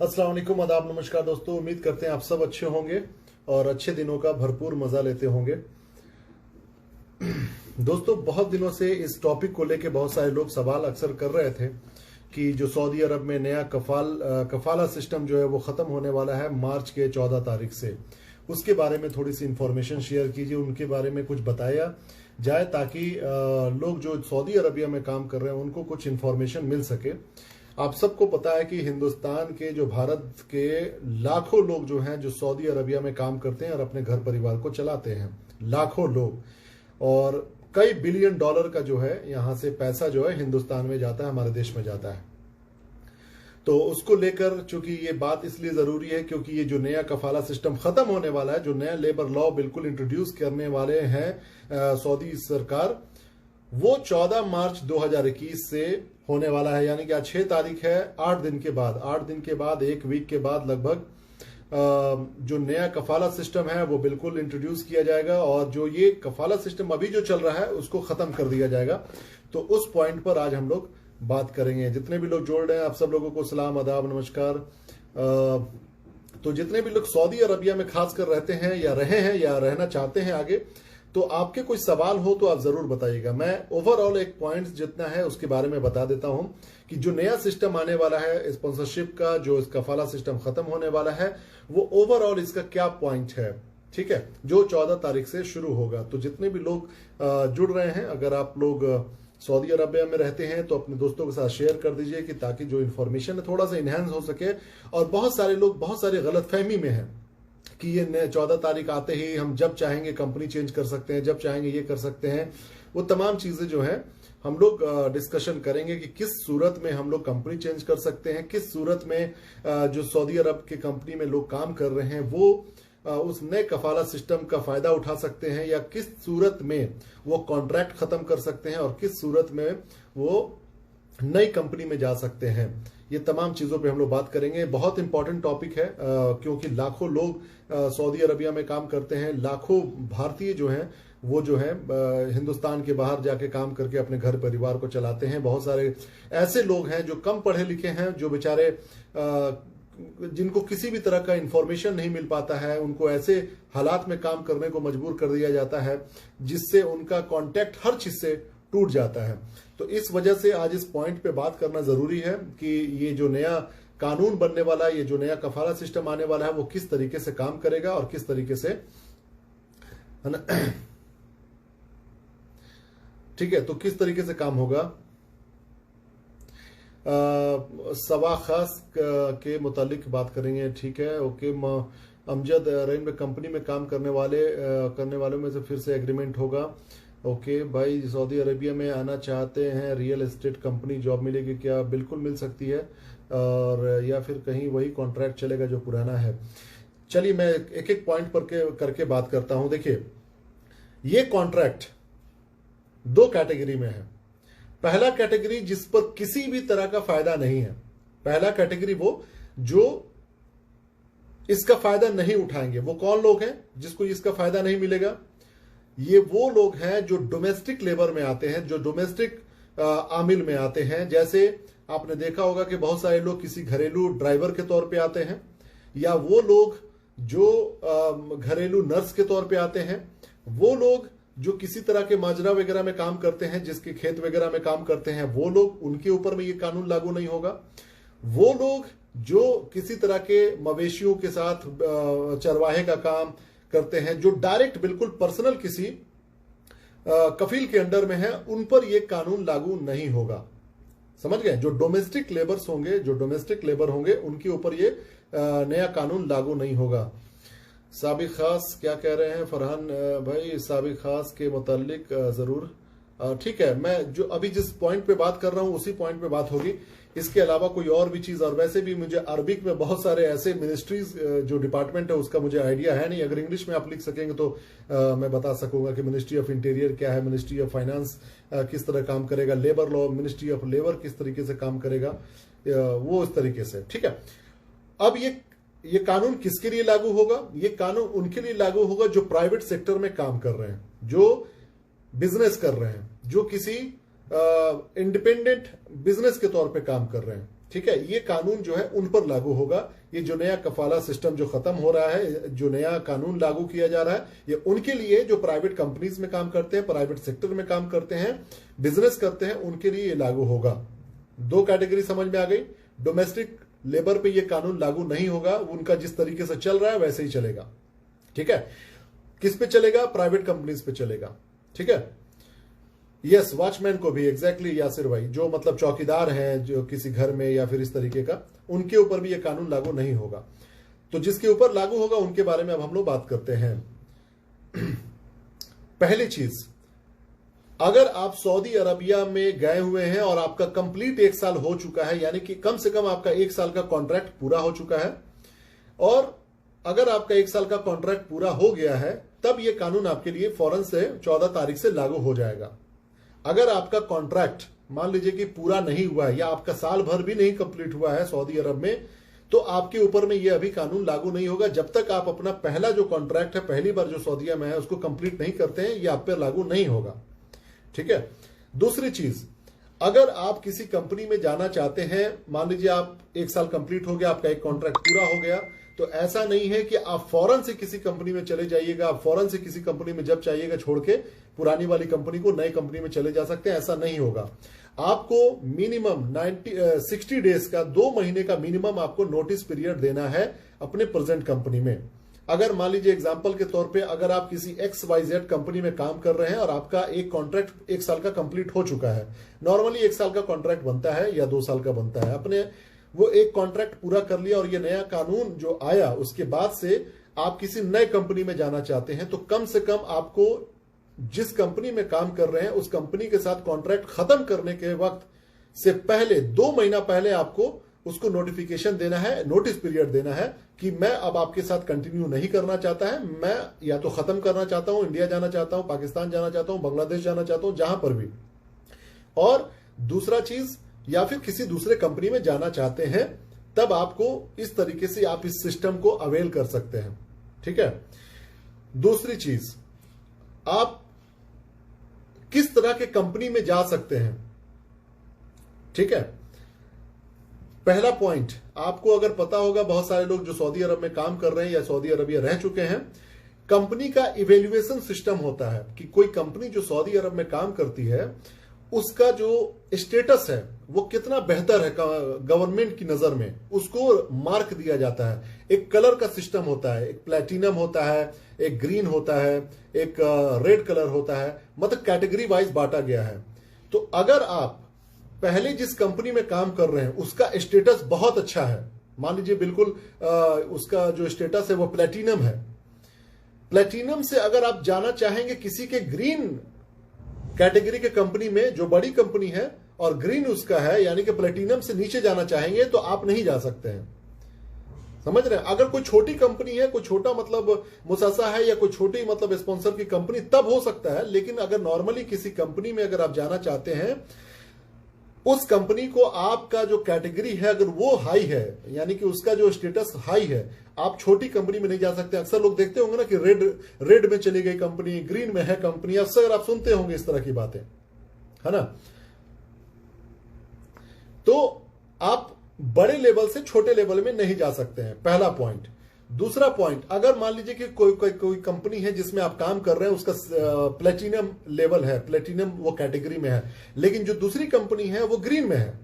अस्सलाम वालेकुम, आदाब, नमस्कार दोस्तों। उम्मीद करते हैं आप सब अच्छे होंगे और अच्छे दिनों का भरपूर मजा लेते होंगे। दोस्तों, बहुत दिनों से इस टॉपिक को लेके बहुत सारे लोग सवाल अक्सर कर रहे थे कि जो सऊदी अरब में नया कफाला सिस्टम जो है वो खत्म होने वाला है मार्च के 14 तारीख से। उसके बारे में थोड़ी सी इंफॉर्मेशन शेयर कीजिए, उनके बारे में कुछ बताया जाए ताकि लोग जो सऊदी अरबिया में काम कर रहे हैं उनको कुछ इंफॉर्मेशन मिल सके। आप सबको पता है कि हिंदुस्तान के जो भारत के लाखों लोग जो हैं जो सऊदी अरबिया में काम करते हैं और अपने घर परिवार को चलाते हैं, लाखों लोग, और कई बिलियन डॉलर का जो है यहां से पैसा जो है हिंदुस्तान में जाता है, हमारे देश में जाता है। तो उसको लेकर चूंकि ये बात इसलिए जरूरी है क्योंकि ये जो नया कफाला सिस्टम खत्म होने वाला है, जो नया लेबर लॉ बिल्कुल इंट्रोड्यूस करने वाले हैं सऊदी सरकार, वो 14 मार्च 2021 से होने वाला है। यानी कि आज 6 तारीख है, 8 दिन के बाद, एक वीक के बाद लगभग जो नया कफाला सिस्टम है वो बिल्कुल इंट्रोड्यूस किया जाएगा और जो ये कफाला सिस्टम अभी जो चल रहा है उसको खत्म कर दिया जाएगा। तो उस पॉइंट पर आज हम लोग बात करेंगे। जितने भी लोग जोड़ रहे हैं आप सब लोगों को सलाम, आदाब, नमस्कार। तो जितने भी लोग सऊदी अरबिया में खासकर रहते हैं या रहे हैं या रहना चाहते हैं आगे, तो आपके कोई सवाल हो तो आप जरूर बताइएगा। मैं ओवरऑल एक पॉइंट जितना है उसके बारे में बता देता हूं कि जो नया सिस्टम आने वाला है स्पॉन्सरशिप का, जो इस कफाला सिस्टम खत्म होने वाला है, वो ओवरऑल इसका क्या पॉइंट है, ठीक है, जो 14 तारीख से शुरू होगा। तो जितने भी लोग जुड़ रहे हैं, अगर आप लोग सऊदी अरबिया में रहते हैं तो अपने दोस्तों के साथ शेयर कर दीजिए कि ताकि जो इन्फॉर्मेशन है थोड़ा सा इनहेंस हो सके। और बहुत सारे लोग बहुत सारे गलतफहमी में हैं कि ये 14 तारीख आते ही हम जब चाहेंगे कंपनी चेंज कर सकते हैं, जब चाहेंगे ये कर सकते हैं। वो तमाम चीजें जो है हम लोग डिस्कशन करेंगे कि किस सूरत में हम लोग कंपनी चेंज कर सकते हैं, किस सूरत में जो सऊदी अरब के कंपनी में लोग काम कर रहे हैं वो उस नए कफाला सिस्टम का फायदा उठा सकते हैं, या किस सूरत में वो कॉन्ट्रैक्ट खत्म कर सकते हैं और किस सूरत में वो नई कंपनी में जा सकते हैं। ये तमाम चीजों पे हम लोग बात करेंगे। बहुत इंपॉर्टेंट टॉपिक है क्योंकि लाखों लोग सऊदी अरबिया में काम करते हैं, लाखों भारतीय जो हैं वो जो है हिंदुस्तान के बाहर जाके काम करके अपने घर परिवार को चलाते हैं। बहुत सारे ऐसे लोग हैं जो कम पढ़े लिखे हैं, जो बेचारे जिनको किसी भी तरह का इंफॉर्मेशन नहीं मिल पाता है, उनको ऐसे हालात में काम करने को मजबूर कर दिया जाता है जिससे उनका कांटेक्ट हर चीज से टूट जाता है। तो इस वजह से आज इस पॉइंट पे बात करना जरूरी है कि ये जो नया कानून बनने वाला है, ये जो नया कफाला सिस्टम आने वाला है, वो किस तरीके से काम करेगा और किस तरीके से, है ना, ठीक है, तो किस तरीके से काम होगा। सवा खास के मुतालिक बात करेंगे, ठीक है, ओके। अमजद रेन में कंपनी में काम करने वालों में से फिर से एग्रीमेंट होगा। ओके भाई, सऊदी अरेबिया में आना चाहते हैं, रियल एस्टेट कंपनी जॉब मिलेगी क्या? बिल्कुल मिल सकती है, और या फिर कहीं वही कॉन्ट्रैक्ट चलेगा जो पुराना है। चलिए मैं एक एक पॉइंट पर करके बात करता हूं। देखिए, ये कॉन्ट्रैक्ट 2 कैटेगरी में है। पहला कैटेगरी जिस पर किसी भी तरह का फायदा नहीं है, पहला कैटेगरी वो जो इसका फायदा नहीं उठाएंगे। वो कौन लोग हैं जिसको इसका फायदा नहीं मिलेगा? ये वो लोग हैं जो डोमेस्टिक लेबर में आते हैं, जो डोमेस्टिक आमिल में आते हैं। जैसे आपने देखा होगा कि बहुत सारे लोग किसी घरेलू ड्राइवर के तौर पे आते हैं, या वो लोग जो घरेलू नर्स के तौर पे आते हैं, वो लोग जो किसी तरह के माजरा वगैरह में काम करते हैं, जिसके खेत वगैरह में काम करते हैं, वो लोग, उनके ऊपर में ये कानून लागू नहीं होगा। वो लोग जो किसी तरह के मवेशियों के साथ चरवाहे का काम करते हैं, जो डायरेक्ट बिल्कुल पर्सनल किसी कफील के अंडर में है, उन पर यह कानून लागू नहीं होगा। समझ गए? जो डोमेस्टिक लेबर होंगे उनके ऊपर ये नया कानून लागू नहीं होगा। साबिक खास क्या कह रहे हैं फरहान भाई? साबिक खास के मुतालिक जरूर, ठीक है। मैं जो अभी जिस पॉइंट पे बात कर रहा हूं उसी पॉइंट पे बात होगी, इसके अलावा कोई और भी चीज। और वैसे भी मुझे अरबिक में बहुत सारे ऐसे मिनिस्ट्रीज जो डिपार्टमेंट है उसका मुझे आइडिया है नहीं। अगर इंग्लिश में आप लिख सकेंगे तो मैं बता सकूंगा कि मिनिस्ट्री ऑफ इंटीरियर क्या है, मिनिस्ट्री ऑफ फाइनेंस किस तरह काम करेगा, labour law, ministry of labour किस तरीके से काम करेगा, वो इस तरीके से, ठीक है। अब ये कानून किसके लिए लागू होगा? ये कानून उनके लिए लागू होगा जो प्राइवेट सेक्टर में काम कर रहे हैं, जो बिजनेस कर रहे हैं, जो किसी इंडिपेंडेंट बिजनेस के तौर पे काम कर रहे हैं, ठीक है, ये कानून जो है उन पर लागू होगा। ये जो नया कफाला सिस्टम जो खत्म हो रहा है, जो नया कानून लागू किया जा रहा है, ये उनके लिए जो प्राइवेट कंपनीज में काम करते हैं, प्राइवेट सेक्टर में काम करते हैं, बिजनेस करते हैं, उनके लिए ये लागू होगा। 2 कैटेगरी समझ में आ गई। डोमेस्टिक लेबर पे ये कानून लागू नहीं होगा, उनका जिस तरीके से चल रहा है वैसे ही चलेगा। ठीक है, किस पे चलेगा? प्राइवेट कंपनीज पे चलेगा। ठीक है, यस, वॉचमैन को भी एग्जैक्टली यासिर भाई, जो मतलब चौकीदार हैं जो किसी घर में या फिर इस तरीके का, उनके ऊपर भी ये कानून लागू नहीं होगा। तो जिसके ऊपर लागू होगा उनके बारे में अब हम लोग बात करते हैं। पहली चीज, अगर आप सऊदी अरबिया में गए हुए हैं और आपका कंप्लीट 1 साल हो चुका है, यानी कि कम से कम आपका 1 साल का कॉन्ट्रैक्ट पूरा हो चुका है, और अगर आपका 1 साल का कॉन्ट्रैक्ट पूरा हो गया है, तब यह कानून आपके लिए फौरन से 14 तारीख से लागू हो जाएगा। अगर आपका कॉन्ट्रैक्ट मान लीजिए कि पूरा नहीं हुआ है या आपका साल भर भी नहीं कंप्लीट हुआ है सऊदी अरब में, तो आपके ऊपर में यह अभी कानून लागू नहीं होगा जब तक आप अपना पहला जो कॉन्ट्रैक्ट है, पहली बार जो सऊदीया में है, उसको कंप्लीट नहीं करते हैं, यह आप पर लागू नहीं होगा। ठीक है, दूसरी चीज, अगर आप किसी कंपनी में जाना चाहते हैं, मान लीजिए आप 1 साल कंप्लीट हो गया, आपका एक कॉन्ट्रैक्ट पूरा हो गया, तो ऐसा नहीं है कि आप फौरन से किसी कंपनी में चले जाइएगा। आप फौरन से किसी कंपनी में जब चाहिएगा छोड़ के पुरानी वाली कंपनी को नई कंपनी में चले जा सकते हैं, ऐसा नहीं होगा। आपको मिनिमम 60 डेज का, 2 महीने का मिनिमम आपको नोटिस पीरियड देना है अपने प्रेजेंट कंपनी में। अगर मान लीजिए एग्जांपल के तौर पे, अगर आप किसी XYZ कंपनी में काम कर रहे हैं और आपका एक कॉन्ट्रैक्ट 1 साल का कंप्लीट हो चुका है, नॉर्मली 1 साल का कॉन्ट्रैक्ट बनता है या 2 साल का बनता है, अपने वो एक कॉन्ट्रैक्ट पूरा कर लिया और ये नया कानून जो आया उसके बाद से आप किसी नए कंपनी में जाना चाहते हैं, तो कम से कम आपको जिस कंपनी में काम कर रहे हैं उस कंपनी के साथ कॉन्ट्रैक्ट खत्म करने के वक्त से पहले 2 महीना पहले आपको उसको नोटिफिकेशन देना है, नोटिस पीरियड देना है कि मैं अब आपके साथ कंटिन्यू नहीं करना चाहता है, मैं या तो खत्म करना चाहता हूं, इंडिया जाना चाहता हूं, पाकिस्तान जाना चाहता हूं, बांग्लादेश जाना चाहता हूं, जहां पर भी। और दूसरा चीज, या फिर किसी दूसरे कंपनी में जाना चाहते हैं, तब आपको इस तरीके से आप इस सिस्टम को अवेल कर सकते हैं। ठीक है, दूसरी चीज, आप किस तरह के कंपनी में जा सकते हैं। ठीक है, पहला पॉइंट, आपको अगर पता होगा, बहुत सारे लोग जो सऊदी अरब में काम कर रहे हैं या सऊदी अरबिया रह चुके हैं, कंपनी का इवेल्युएशन सिस्टम होता है कि कोई कंपनी जो सऊदी अरब में काम करती है उसका जो स्टेटस है वो कितना बेहतर है गवर्नमेंट की नजर में, उसको मार्क दिया जाता है। एक कलर का सिस्टम होता है, एक प्लेटिनम होता है, एक ग्रीन होता है, एक रेड कलर होता है, मतलब कैटेगरी वाइज बांटा गया है। तो अगर आप पहले जिस कंपनी में काम कर रहे हैं उसका स्टेटस बहुत अच्छा है, मान लीजिए बिल्कुल उसका जो स्टेटस है वो प्लेटिनम है, प्लेटिनम से अगर आप जाना चाहेंगे किसी के ग्रीन कैटेगरी के कंपनी में जो बड़ी कंपनी है और ग्रीन उसका है, यानी कि प्लेटिनम से नीचे जाना चाहेंगे, तो आप नहीं जा सकते हैं। समझ रहे हैं? अगर कोई छोटी कंपनी है, कोई छोटा मतलब मुसासा है या कोई छोटी मतलब स्पॉन्सर की कंपनी, तब हो सकता है। लेकिन अगर नॉर्मली किसी कंपनी में अगर आप जाना चाहते हैं, उस कंपनी को आपका जो कैटेगरी है अगर वो हाई है, यानी कि उसका जो स्टेटस हाई है, आप छोटी कंपनी में नहीं जा सकते। अक्सर लोग देखते होंगे ना कि रेड में चली गई कंपनी, ग्रीन में है कंपनी, अक्सर आप सुनते होंगे इस तरह की बातें, है ना। तो आप बड़े लेवल से छोटे लेवल में नहीं जा सकते हैं, पहला पॉइंट। दूसरा पॉइंट, अगर मान लीजिए कि कोई कंपनी है जिसमें आप काम कर रहे हैं, उसका प्लेटिनम लेवल है, प्लेटिनम वो कैटेगरी में है, लेकिन जो दूसरी कंपनी है वो ग्रीन में है,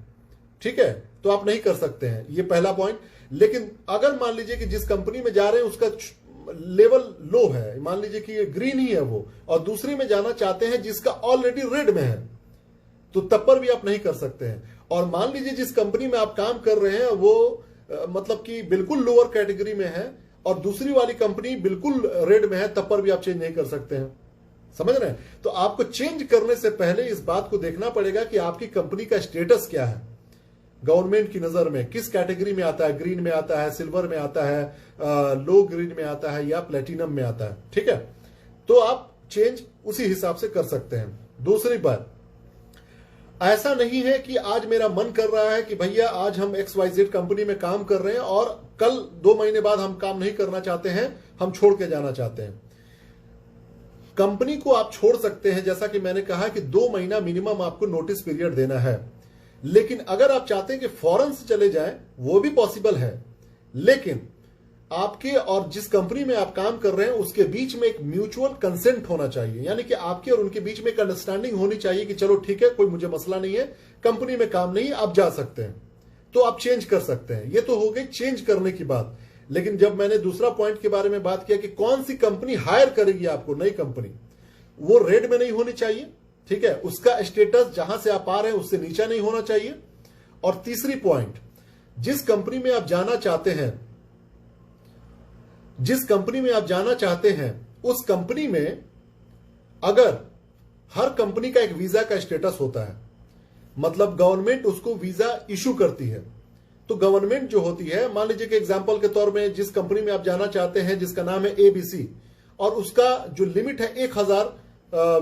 ठीक है, तो आप नहीं कर सकते हैं, ये पहला पॉइंट। लेकिन अगर मान लीजिए कि जिस कंपनी में जा रहे हैं उसका लेवल लो है, मान लीजिए कि ये ग्रीन ही है वो, और दूसरी में जाना चाहते हैं जिसका ऑलरेडी रेड में है, तो तब पर भी आप नहीं कर सकते हैं। और मान लीजिए जिस कंपनी में आप काम कर रहे हैं वो मतलब कि बिल्कुल लोअर कैटेगरी में है और दूसरी वाली कंपनी बिल्कुल रेड में है, तब पर भी आप चेंज नहीं कर सकते हैं। समझ रहे हैं? तो आपको चेंज करने से पहले इस बात को देखना पड़ेगा कि आपकी कंपनी का स्टेटस क्या है गवर्नमेंट की नजर में, किस कैटेगरी में आता है, ग्रीन में आता है, सिल्वर में आता है, लो ग्रीन में आता है या प्लेटिनम में आता है। ठीक है, तो आप चेंज उसी हिसाब से कर सकते हैं। दूसरी बात, ऐसा नहीं है कि आज मेरा मन कर रहा है कि भैया आज हम XYZ कंपनी में काम कर रहे हैं और कल 2 महीने बाद हम काम नहीं करना चाहते हैं, हम छोड़ के जाना चाहते हैं। कंपनी को आप छोड़ सकते हैं, जैसा कि मैंने कहा कि 2 महीना मिनिमम आपको नोटिस पीरियड देना है। लेकिन अगर आप चाहते हैं कि फौरन से चले जाएं, वो भी पॉसिबल है, लेकिन आपके और जिस कंपनी में आप काम कर रहे हैं उसके बीच में एक म्यूचुअल कंसेंट होना चाहिए, यानी कि आपके और उनके बीच में एक अंडरस्टैंडिंग होनी चाहिए कि चलो ठीक है, कोई मुझे मसला नहीं है, कंपनी में काम नहीं, आप जा सकते हैं, तो आप चेंज कर सकते हैं। ये तो हो गई चेंज करने की बात। लेकिन जब मैंने दूसरा पॉइंट के बारे में बात किया कि कौन सी कंपनी हायर करेगी आपको, नई कंपनी, वो रेड में नहीं होनी चाहिए, ठीक है, उसका स्टेटस जहां से आप आ रहे हैं उससे नीचा नहीं होना चाहिए। और तीसरी पॉइंट, जिस कंपनी में आप जाना चाहते हैं, जिस कंपनी में आप जाना चाहते हैं उस कंपनी में अगर हर कंपनी का एक वीजा का स्टेटस होता है, मतलब गवर्नमेंट उसको वीजा इशू करती है, तो गवर्नमेंट जो होती है, मान लीजिए कि एग्जांपल के तौर में जिस कंपनी में आप जाना चाहते हैं जिसका नाम है एबीसी, और उसका जो लिमिट है 1000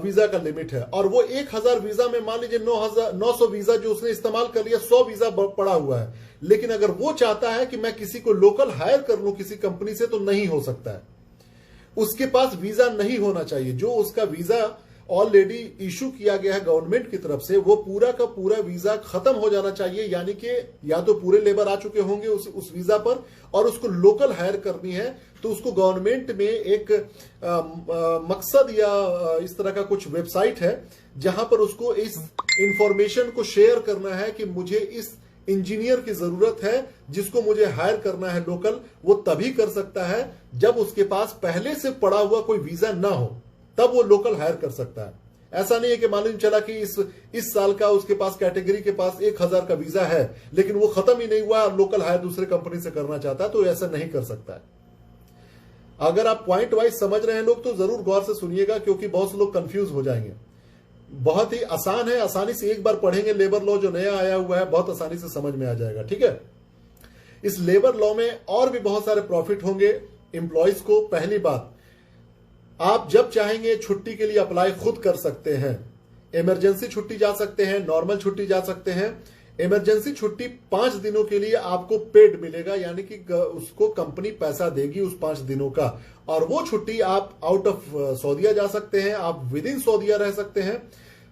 वीजा का लिमिट है, और वो 1000 वीजा में मान लीजिए 900 वीजा जो उसने इस्तेमाल कर लिया, 100 वीजा पड़ा हुआ है। लेकिन अगर वो चाहता है कि मैं किसी को लोकल हायर कर लूं किसी कंपनी से, तो नहीं हो सकता है। उसके पास वीजा नहीं होना चाहिए। जो उसका वीजा ऑलरेडी इशू किया गया है गवर्नमेंट की तरफ से, वो पूरा का पूरा वीजा खत्म हो जाना चाहिए, यानी कि या तो पूरे लेबर आ चुके होंगे उस वीजा पर, और उसको लोकल हायर करनी है, तो उसको गवर्नमेंट में एक मकसद या इस तरह का कुछ वेबसाइट है जहां पर उसको इस इंफॉर्मेशन को शेयर करना है कि मुझे इस इंजीनियर की जरूरत है जिसको मुझे हायर करना है लोकल। वो तभी कर सकता है जब उसके पास पहले से पड़ा हुआ कोई वीजा ना हो, तब वो लोकल हायर कर सकता है। ऐसा नहीं है कि मालूम चला कि इस साल का उसके पास कैटेगरी के पास 1000 का वीजा है, लेकिन वो खत्म ही नहीं हुआ, लोकल हायर दूसरे कंपनी से करना चाहता है, तो ऐसा नहीं कर सकता है। अगर आप पॉइंट वाइज समझ रहे हैं लोग, तो जरूर गौर से सुनिएगा, क्योंकि बहुत से लोग कंफ्यूज हो जाएंगे। बहुत ही आसान है, आसानी से एक बार पढ़ेंगे लेबर लॉ जो नया आया हुआ है, बहुत आसानी से समझ में आ जाएगा, ठीक है। इस लेबर लॉ में और भी बहुत सारे प्रॉफिट होंगे एम्प्लॉयज को। पहली बात, आप जब चाहेंगे छुट्टी के लिए अप्लाई खुद कर सकते हैं। इमरजेंसी छुट्टी जा सकते हैं, नॉर्मल छुट्टी जा सकते हैं। इमरजेंसी छुट्टी 5 दिनों के लिए आपको पेड मिलेगा, यानी कि उसको कंपनी पैसा देगी उस 5 दिनों का, और वो छुट्टी आप आउट ऑफ सऊदीया जा सकते हैं, आप विद इन सऊदीया रह सकते हैं,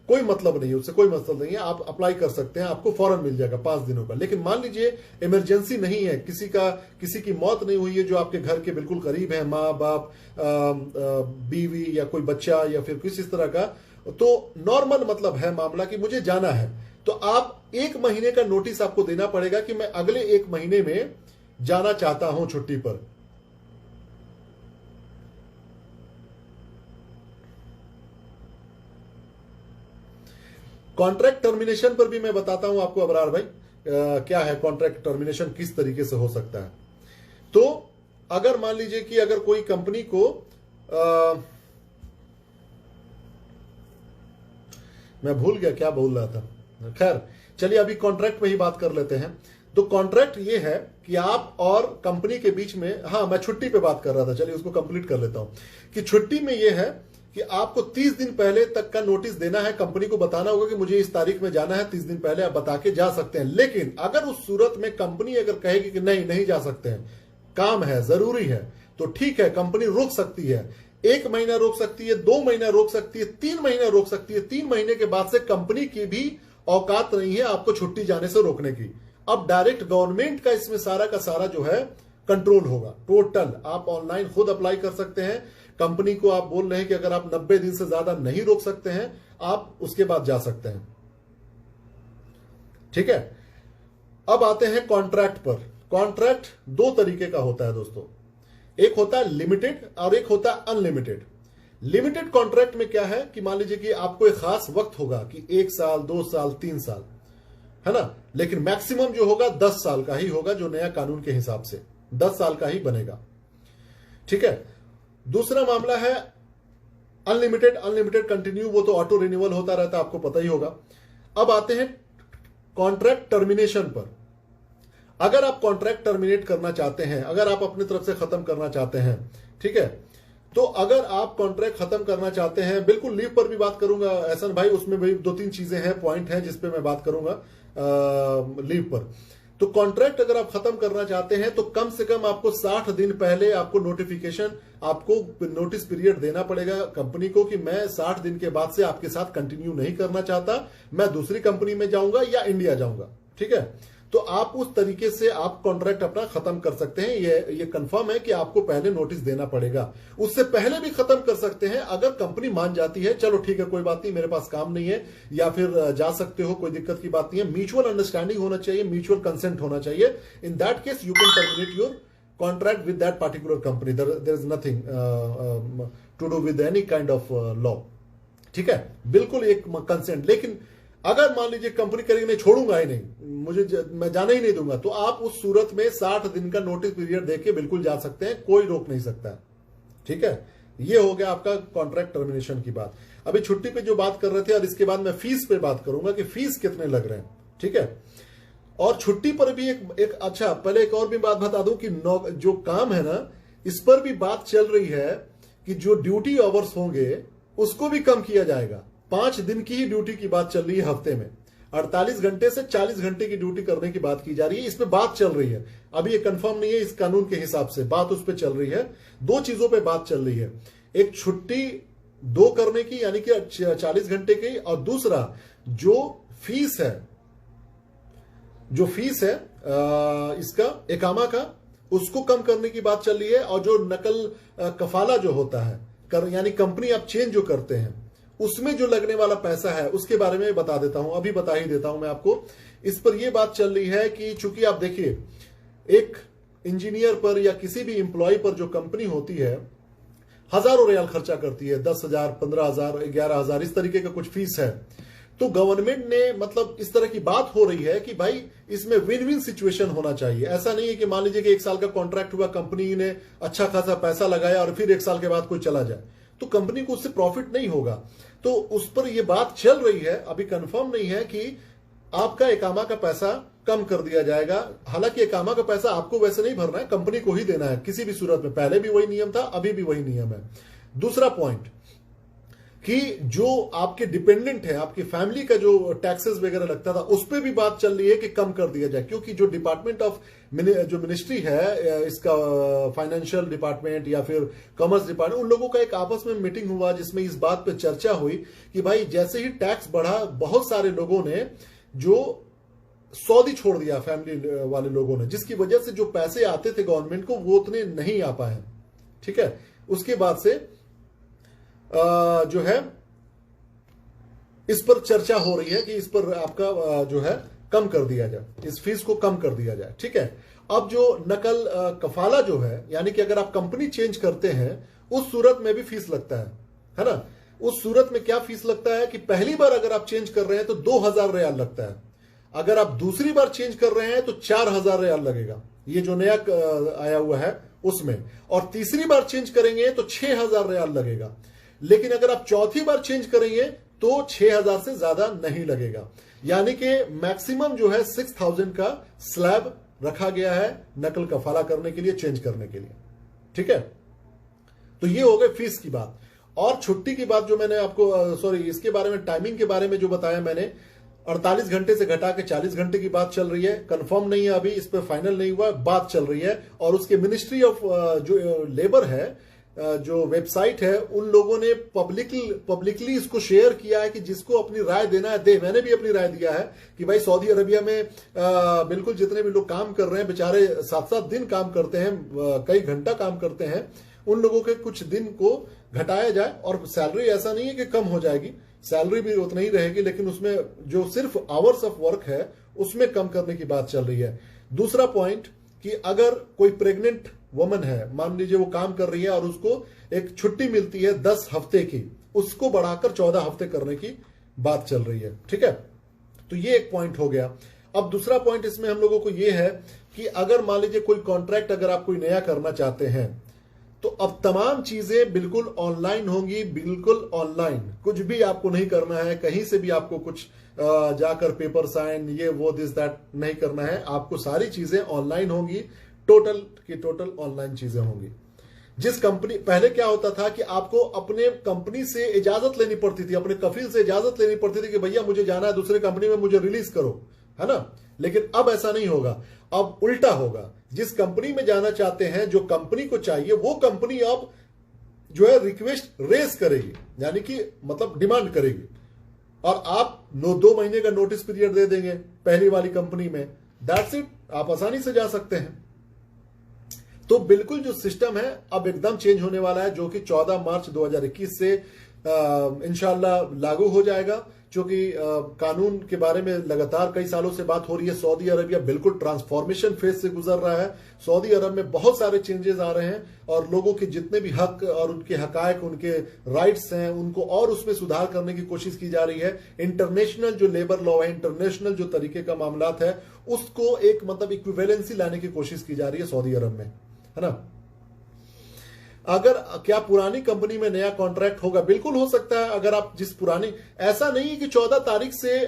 कोई मतलब नहीं है उससे, कोई मतलब नहीं है, आप अप्लाई कर सकते हैं, आपको फौरन मिल जाएगा 5 दिनों का। लेकिन मान लीजिए इमरजेंसी नहीं है, किसी की मौत नहीं हुई है जो आपके घर के बिल्कुल करीब है, माँ बाप, बीवी या कोई बच्चा या फिर किसी इस तरह का, तो नॉर्मल मतलब है मामला कि मुझे जाना है, तो आप 1 महीने का नोटिस आपको देना पड़ेगा कि मैं अगले 1 महीने में जाना चाहता हूं छुट्टी पर। कॉन्ट्रैक्ट टर्मिनेशन पर भी मैं बताता हूं आपको अबरार भाई, क्या है कॉन्ट्रैक्ट टर्मिनेशन, किस तरीके से हो सकता है। तो अगर मान लीजिए कि अगर कोई कंपनी को मैं भूल गया क्या बोल रहा था, खैर चलिए अभी कॉन्ट्रैक्ट पे ही बात कर लेते हैं। तो कॉन्ट्रैक्ट ये है कि आप और कंपनी के बीच में, हाँ मैं छुट्टी पे बात कर रहा था, चलिए उसको कंप्लीट कर लेता हूं कि छुट्टी में ये है कि आपको 30 दिन पहले तक का नोटिस देना है, कंपनी को बताना होगा कि मुझे इस तारीख में जाना है, 30 दिन पहले आप बता के जा सकते हैं। लेकिन अगर उस सूरत में कंपनी अगर कहेगी कि नहीं जा सकते हैं, काम है, जरूरी है, तो ठीक है, कंपनी रोक सकती है, 1 महीना रोक सकती है, 2 महीना रोक सकती है, 3 महीना रोक सकती है। 3 महीने के बाद से कंपनी की भी औकात नहीं है आपको छुट्टी जाने से रोकने की। अब डायरेक्ट गवर्नमेंट का इसमें सारा का सारा जो है कंट्रोल होगा टोटल। आप ऑनलाइन खुद अप्लाई कर सकते हैं, कंपनी को आप बोल रहे हैं कि अगर आप 90 दिन से ज्यादा नहीं रोक सकते हैं, आप उसके बाद जा सकते हैं, ठीक है। अब आते हैं कॉन्ट्रैक्ट पर। कॉन्ट्रैक्ट 2 तरीके का होता है दोस्तों, एक होता है लिमिटेड और एक होता है अनलिमिटेड। लिमिटेड कॉन्ट्रैक्ट में क्या है कि मान लीजिए कि आपको एक खास वक्त होगा कि 1 साल, 2 साल, 3 साल, है ना, लेकिन मैक्सिमम जो होगा 10 साल का ही होगा, जो नया कानून के हिसाब से 10 साल का ही बनेगा, ठीक है। दूसरा मामला है अनलिमिटेड। अनलिमिटेड कंटिन्यू, वो तो ऑटो रिन्यूअल होता रहता है, आपको पता ही होगा। अब आते हैं कॉन्ट्रैक्ट टर्मिनेशन पर। अगर आप कॉन्ट्रैक्ट टर्मिनेट करना चाहते हैं, अगर आप अपनी तरफ से खत्म करना चाहते हैं, ठीक है, तो अगर आप कॉन्ट्रैक्ट खत्म करना चाहते हैं, बिल्कुल लीव पर भी बात करूंगा एहसन भाई, उसमें भी 2-3 चीजें हैं, पॉइंट हैं जिसपे मैं बात करूंगा लीव पर। तो कॉन्ट्रैक्ट अगर आप खत्म करना चाहते हैं तो कम से कम आपको 60 दिन पहले आपको नोटिफिकेशन, आपको नोटिस पीरियड देना पड़ेगा कंपनी को कि मैं 60 दिन के बाद से आपके साथ कंटिन्यू नहीं करना चाहता, मैं दूसरी कंपनी में जाऊंगा या इंडिया जाऊंगा। ठीक है, तो आप उस तरीके से आप कॉन्ट्रैक्ट अपना खत्म कर सकते हैं। ये कंफर्म है कि आपको पहले नोटिस देना पड़ेगा। उससे पहले भी खत्म कर सकते हैं अगर कंपनी मान जाती है, चलो ठीक है कोई बात नहीं, मेरे पास काम नहीं है, या फिर जा सकते हो, कोई दिक्कत की बात नहीं है। म्यूचुअल अंडरस्टैंडिंग होना चाहिए, म्यूचुअल कंसेंट होना चाहिए। In that case you can terminate your contract with that particular company. There is nothing to do with any kind of law. ठीक है, बिल्कुल एक कंसेंट। लेकिन अगर मान लीजिए कंपनी करेगी नहीं, छोड़ूंगा ही नहीं, मैं जाने ही नहीं दूंगा, तो आप उस सूरत में 60 दिन का नोटिस पीरियड देके बिल्कुल जा सकते हैं, कोई रोक नहीं सकता है। ठीक है, ये हो गया आपका कॉन्ट्रैक्ट टर्मिनेशन की बात। अभी छुट्टी पे जो बात कर रहे थे, और इसके बाद मैं फीस पे बात करूंगा कि फीस कितने लग रहे हैं। ठीक है, और छुट्टी पर भी एक अच्छा, पहले एक और भी बात बता दूं कि जो काम है ना, इस पर भी बात चल रही है कि जो ड्यूटी आवर्स होंगे उसको भी कम किया जाएगा। 5 दिन की ही ड्यूटी की बात चल रही है हफ्ते में, 48 घंटे से 40 घंटे की ड्यूटी करने की बात की जा रही है। इसमें बात चल रही है, अभी ये कंफर्म नहीं है, इस कानून के हिसाब से बात उस पर चल रही है। 2 चीजों पे बात चल रही है, एक छुट्टी 2 करने की यानी कि 40 घंटे की, और दूसरा जो फीस है इसका इकामा का, उसको कम करने की बात चल रही है। और जो नकल कफाला जो होता है, यानी कंपनी आप चेंज जो करते हैं, उसमें जो लगने वाला पैसा है उसके बारे में बता देता हूं, अभी बता ही देता हूं मैं आपको। इस पर यह बात चल रही है कि चूंकि आप देखिए, एक इंजीनियर पर या किसी भी एम्प्लॉय पर जो कंपनी होती है, हजारों रियाल खर्चा करती है, 10,000, 15,000, 11,000, इस तरीके का कुछ फीस है। तो गवर्नमेंट ने मतलब इस तरह की बात हो रही है कि भाई इसमें विन विन सिचुएशन होना चाहिए। ऐसा नहीं है कि मान लीजिए कि 1 साल का कॉन्ट्रैक्ट हुआ, कंपनी ने अच्छा खासा पैसा लगाया और फिर 1 साल के बाद कोई चला जाए, तो कंपनी को उससे प्रॉफिट नहीं होगा। तो उस पर यह बात चल रही है, अभी कंफर्म नहीं है कि आपका इकामा का पैसा कम कर दिया जाएगा। हालांकि इकामा का पैसा आपको वैसे नहीं भरना है, कंपनी को ही देना है किसी भी सूरत में। पहले भी वही नियम था, अभी भी वही नियम है। दूसरा पॉइंट कि जो आपके डिपेंडेंट है, आपकी फैमिली का जो टैक्सेस वगैरह लगता था, उस पर भी बात चल रही है कि कम कर दिया जाए। क्योंकि जो डिपार्टमेंट ऑफ जो मिनिस्ट्री है, इसका फाइनेंशियल डिपार्टमेंट या फिर कॉमर्स डिपार्टमेंट, उन लोगों का एक आपस में मीटिंग हुआ जिसमें इस बात पे चर्चा हुई कि भाई जैसे ही टैक्स बढ़ा, बहुत सारे लोगों ने जो सऊदी छोड़ दिया, फैमिली वाले लोगों ने, जिसकी वजह से जो पैसे आते थे गवर्नमेंट को वो उतने नहीं आ पाए। ठीक है, उसके बाद से जो है इस पर चर्चा हो रही है कि इस पर आपका जो है कम कर दिया जाए, इस फीस को कम कर दिया जाए। ठीक है, अब जो नकल कफाला जो है, यानी कि अगर आप कंपनी चेंज करते हैं उस सूरत में भी फीस लगता है ना। उस सूरत में क्या फीस लगता है कि पहली बार अगर आप चेंज कर रहे हैं तो 2,000 रियाल लगता है, अगर आप दूसरी बार चेंज कर रहे हैं तो 4,000 रियाल लगेगा, ये जो नया आया हुआ है उसमें, और तीसरी बार चेंज करेंगे तो 6,000 रियाल लगेगा। लेकिन अगर आप चौथी बार चेंज करेंगे तो 6,000 से ज्यादा नहीं लगेगा। यानी कि मैक्सिमम जो है 6,000 का स्लैब रखा गया है नकल कफाला करने के लिए, चेंज करने के लिए। ठीक है, तो ये हो गई फीस की बात। और छुट्टी की बात जो मैंने आपको सॉरी इसके बारे में, टाइमिंग के बारे में जो बताया मैंने, 48 घंटे से घटा के 40 घंटे की बात चल रही है। कंफर्म नहीं है, अभी इस पर फाइनल नहीं हुआ, बात चल रही है। और उसके मिनिस्ट्री ऑफ जो लेबर है, जो वेबसाइट है, उन लोगों ने पब्लिकली इसको शेयर किया है कि जिसको अपनी राय देना है दे। मैंने भी अपनी राय दिया है कि भाई सऊदी अरबिया में बिल्कुल जितने भी लोग काम कर रहे हैं, बेचारे 7-7 दिन काम करते हैं, कई घंटा काम करते हैं, उन लोगों के कुछ दिन को घटाया जाए। और सैलरी ऐसा नहीं है कि कम हो जाएगी, सैलरी भी उतना ही रहेगी, लेकिन उसमें जो सिर्फ आवर्स ऑफ वर्क है उसमें कम करने की बात चल रही है। दूसरा पॉइंट कि अगर कोई प्रेग्नेंट वुमन है, मान लीजिए वो काम कर रही है और उसको एक छुट्टी मिलती है 10 हफ्ते की, उसको बढ़ाकर 14 हफ्ते करने की बात चल रही है। ठीक है, तो ये एक पॉइंट हो गया। अब दूसरा पॉइंट इसमें हम लोगों को ये है कि अगर मान लीजिए कोई कॉन्ट्रैक्ट अगर आप कोई नया करना चाहते हैं तो अब तमाम चीजें बिल्कुल ऑनलाइन होंगी, बिल्कुल ऑनलाइन, कुछ भी आपको नहीं करना है, कहीं से भी आपको कुछ जाकर पेपर साइन ये वो दिस दैट नहीं करना है, आपको सारी चीजें ऑनलाइन होंगी, टोटल की टोटल ऑनलाइन चीजें होंगी। जिस कंपनी पहले क्या होता था कि आपको अपने कंपनी से इजाजत लेनी पड़ती थी, अपने कफील से इजाजत लेनी पड़ती थी कि भैया मुझे जाना है दूसरे कंपनी में, मुझे रिलीज करो, है ना। लेकिन अब ऐसा नहीं होगा, अब उल्टा होगा। जिस कंपनी में जाना चाहते हैं, जो कंपनी को चाहिए, वो कंपनी अब जो है रिक्वेस्ट रेस करेगी, यानी कि मतलब डिमांड करेगी, और आप 2 महीने का नोटिस पीरियड दे देंगे पहली वाली कंपनी में, दैट्स इट, आप आसानी से जा सकते हैं। तो बिल्कुल जो सिस्टम है अब एकदम चेंज होने वाला है, जो कि 14 मार्च 2021 से इंशाल्लाह लागू हो जाएगा। क्योंकि कानून के बारे में लगातार कई सालों से बात हो रही है। सऊदी अरबिया बिल्कुल ट्रांसफॉर्मेशन फेज से गुजर रहा है। सऊदी अरब में बहुत सारे चेंजेस आ रहे हैं, और लोगों के जितने भी हक और उनके हकायक, उनके राइट्स हैं, उनको और उसमें सुधार करने की कोशिश की जा रही है। इंटरनेशनल जो लेबर लॉ है, इंटरनेशनल जो तरीके का मामलात है, उसको एक मतलब इक्विवेलेंसी लाने की कोशिश की जा रही है सऊदी अरब में, है ना। अगर क्या पुरानी कंपनी में नया कॉन्ट्रैक्ट होगा? बिल्कुल हो सकता है। अगर आप जिस पुरानी, ऐसा नहीं है कि 14 तारीख से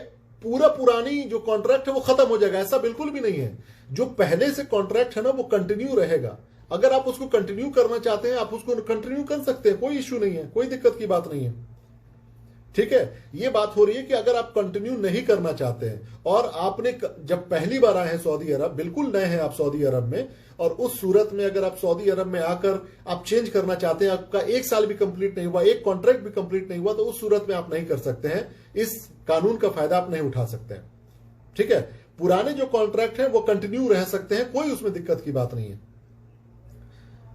पूरा पुरानी जो कॉन्ट्रैक्ट है वो खत्म हो जाएगा, ऐसा बिल्कुल भी नहीं है। जो पहले से कॉन्ट्रैक्ट है ना, वो कंटिन्यू रहेगा। अगर आप उसको कंटिन्यू करना चाहते हैं, आप उसको कंटिन्यू कर सकते हैं, कोई इश्यू नहीं है, कोई दिक्कत की बात नहीं है, ठीक है। ये बात हो रही है कि अगर आप कंटिन्यू नहीं करना चाहते हैं, और आपने जब पहली बार आए हैं सऊदी अरब, बिल्कुल नए हैं आप सऊदी अरब में, और उस सूरत में अगर आप सऊदी अरब में आकर आप चेंज करना चाहते हैं, आपका 1 साल भी कंप्लीट नहीं हुआ, एक कॉन्ट्रैक्ट भी कंप्लीट नहीं हुआ, तो उस सूरत में आप नहीं कर सकते हैं। इस कानून का फायदा आप नहीं उठा सकते हैं, ठीक है। पुराने जो कॉन्ट्रैक्ट हैं वो कंटिन्यू रह सकते हैं, कोई उसमें दिक्कत की बात नहीं है।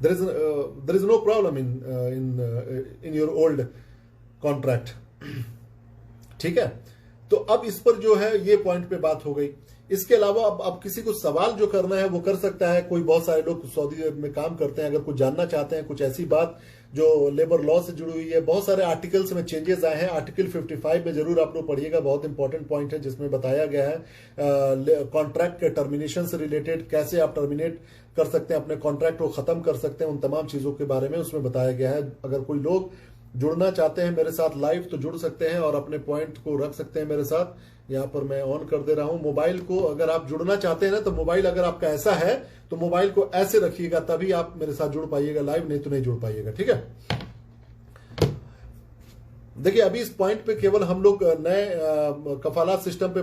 There is no problem in your old contract, ठीक है। तो अब इस पर जो है ये पॉइंट पे बात हो गई। इसके अलावा अब किसी को सवाल जो करना है वो कर सकता है। कोई, बहुत सारे लोग सऊदी में काम करते हैं, अगर कुछ जानना चाहते हैं, कुछ ऐसी बात जो लेबर लॉ से जुड़ी हुई है, बहुत सारे आर्टिकल्स में चेंजेस आए हैं। आर्टिकल 55 में जरूर आप लोग पढ़िएगा, बहुत इंपॉर्टेंट पॉइंट है, जिसमें बताया गया है कॉन्ट्रैक्ट के टर्मिनेशन से रिलेटेड, कैसे आप टर्मिनेट कर सकते हैं, अपने कॉन्ट्रैक्ट को खत्म कर सकते हैं, उन तमाम चीजों के बारे में उसमें बताया गया है। अगर कोई लोग जुड़ना चाहते हैं मेरे साथ लाइव तो जुड़ सकते हैं और अपने पॉइंट को रख सकते हैं मेरे साथ। यहाँ पर मैं ऑन कर दे रहा हूं मोबाइल को। अगर आप जुड़ना चाहते हैं ना, तो मोबाइल अगर आपका ऐसा है तो मोबाइल को ऐसे रखिएगा, तभी आप मेरे साथ जुड़ पाइएगा लाइव, नहीं तो नहीं जुड़ पाइएगा, ठीक है। देखिए, अभी इस पॉइंट पे केवल हम लोग नए कफालात सिस्टम पे